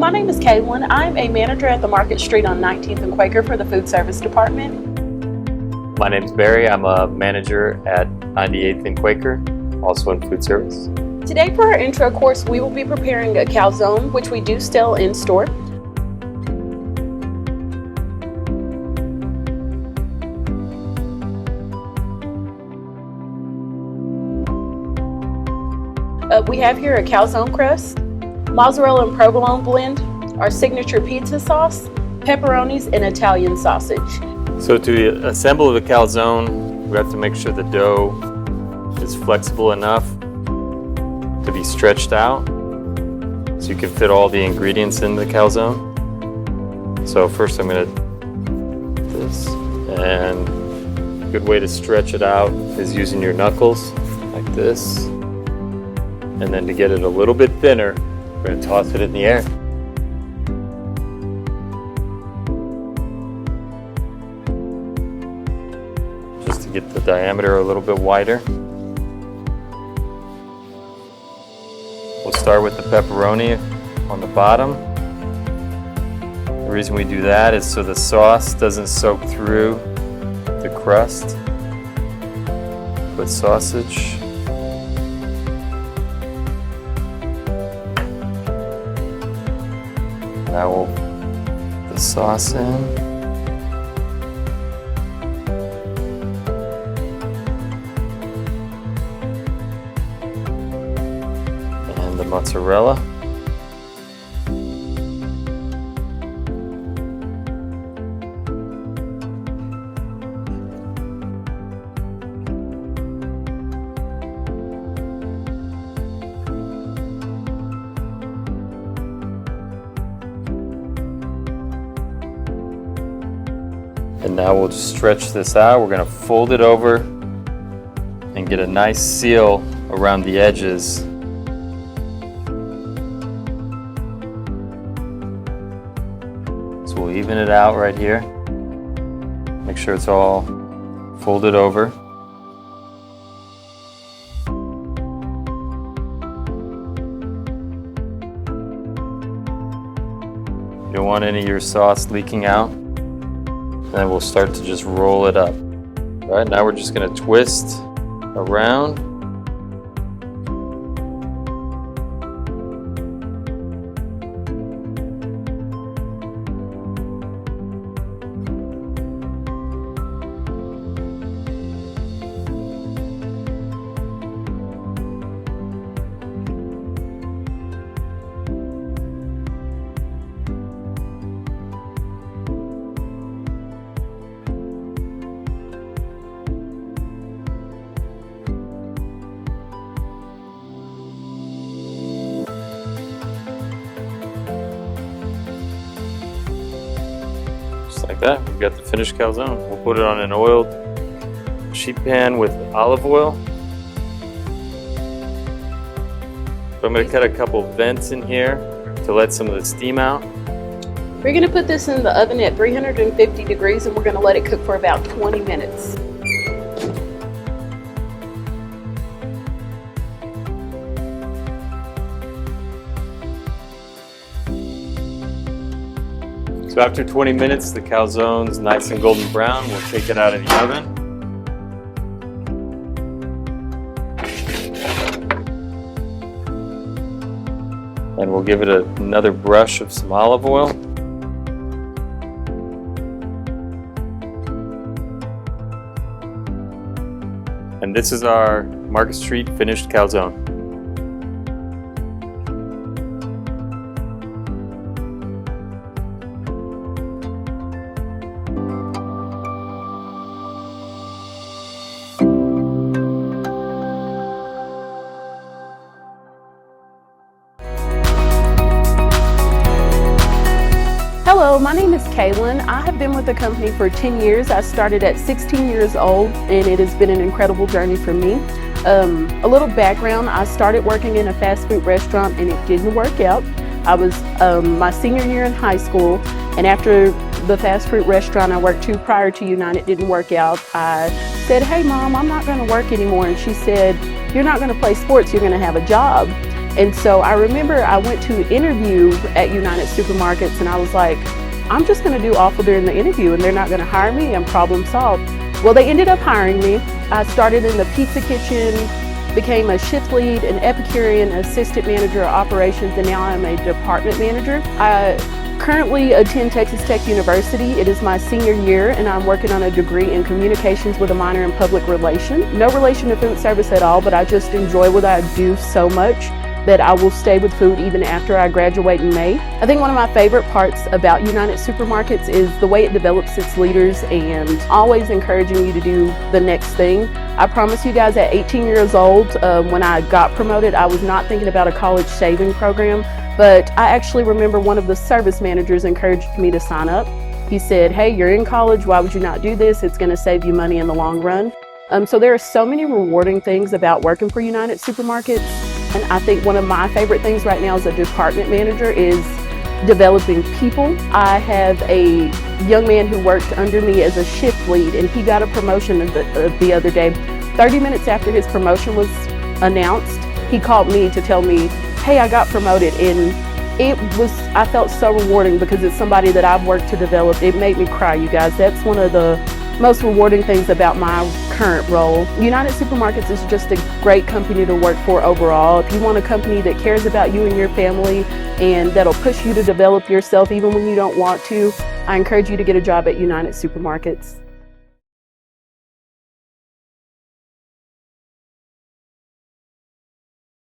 my name is Kaylin. I'm a manager at the Market Street on 19th and Quaker for the food service department. My name is Barry. I'm a manager at 98th and Quaker, also in food service. Today for our intro course, we will be preparing a calzone, which we do sell in store. We have here a calzone crust, mozzarella and provolone blend, our signature pizza sauce, pepperonis, and Italian sausage. So to assemble the calzone, we have to make sure the dough is flexible enough to be stretched out so you can fit all the ingredients in the calzone. So first I'm going to do this, and a good way to stretch it out is using your knuckles like this. And then to get it a little bit thinner, we're going to toss it in the air. Just to get the diameter a little bit wider. We'll start with the pepperoni on the bottom. The reason we do that is so the sauce doesn't soak through the crust. Put sausage. Now we'll put the sauce in. And the mozzarella. And now we'll just stretch this out. We're going to fold it over and get a nice seal around the edges. So we'll even it out right here. Make sure it's all folded over. You don't want any of your sauce leaking out. And then we'll start to just roll it up. All right, now we're just going to twist around. Like that, we've got the finished calzone. We'll put it on an oiled sheet pan with olive oil. So I'm going to cut a couple vents in here to let some of the steam out. We're going to put this in the oven at 350 degrees and we're going to let it cook for about 20 minutes. So after 20 minutes, the calzone's nice and golden brown. We'll take it out of the oven. And we'll give it another brush of some olive oil. And this is our Market Street finished calzone. Hello, my name is Kaylin. I have been with the company for 10 years. I started at 16 years old and it has been an incredible journey for me. A little background, I started working in a fast food restaurant and it didn't work out. I was my senior year in high school, and after the fast food restaurant I worked to prior to United didn't work out, I said, "Hey Mom, I'm not going to work anymore." And she said, "You're not going to play sports, you're going to have a job." And so I remember I went to interview at United Supermarkets and I was like, I'm just gonna do awful during the interview and they're not gonna hire me and problem solved. Well, they ended up hiring me. I started in the pizza kitchen, became a shift lead, an Epicurean, assistant manager of operations, and now I'm a department manager. I currently attend Texas Tech University. It is my senior year and I'm working on a degree in communications with a minor in public relations. No relation to food service at all, but I just enjoy what I do so much that I will stay with food even after I graduate in May. I think one of my favorite parts about United Supermarkets is the way it develops its leaders and always encouraging you to do the next thing. I promise you guys, at 18 years old, when I got promoted, I was not thinking about a college saving program, but I actually remember one of the service managers encouraged me to sign up. He said, hey, you're in college, why would you not do this? It's gonna save you money in the long run. So there are so many rewarding things about working for United Supermarkets. And I think one of my favorite things right now as a department manager is developing people. I have a young man who worked under me as a shift lead and he got a promotion the other day. 30 minutes after his promotion was announced, he called me to tell me, hey, I got promoted. And I felt so rewarding because it's somebody that I've worked to develop. It made me cry, you guys. That's one of the most rewarding things about my current role. United Supermarkets is just a great company to work for overall. If you want a company that cares about you and your family and that'll push you to develop yourself even when you don't want to, I encourage you to get a job at United Supermarkets.